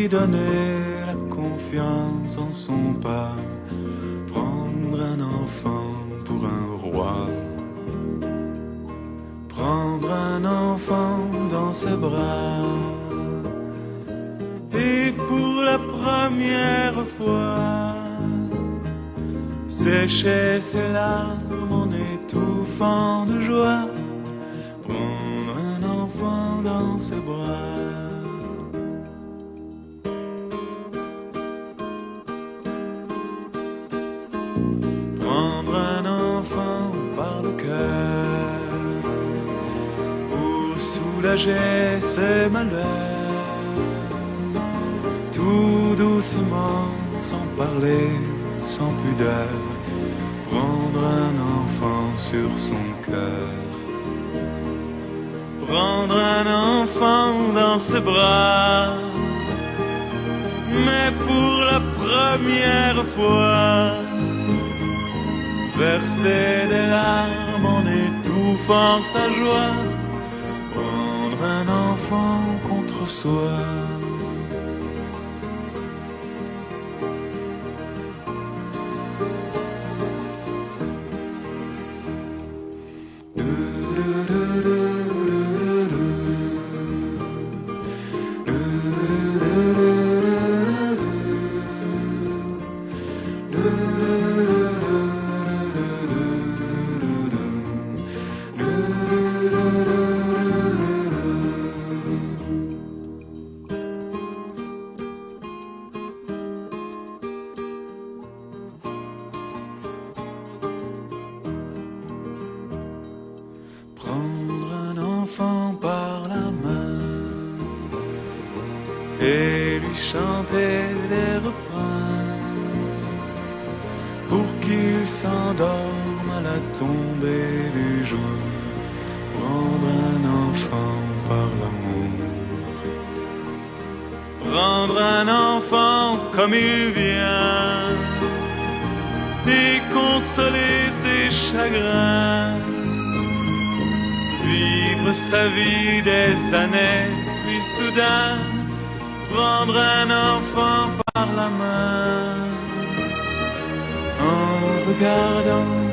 lui donner la confiance en son pas, prendre un enfant pour un roi, prendre un enfant dans ses bras, et pour la première fois sécher ses larmes en étouffant de joie, prendre un enfant dans ses bras. Prendre un enfant par le cœur pour soulager ses malheurs, tout doucement, sans parler, sans pudeur, prendre un enfant sur son cœur, prendre un enfant dans ses bras, mais pour la première fois verser des larmes en étouffant sa joie, prendre un enfant contre soi. Prendre un enfant par la main et lui chanter des refrains pour qu'il s'endorme à la tombée du jour. Prendre un enfant par l'amour, prendre un enfant comme il vient et consoler ses chagrins, vivre sa vie des années, puis soudain prendre un enfant par la main en regardant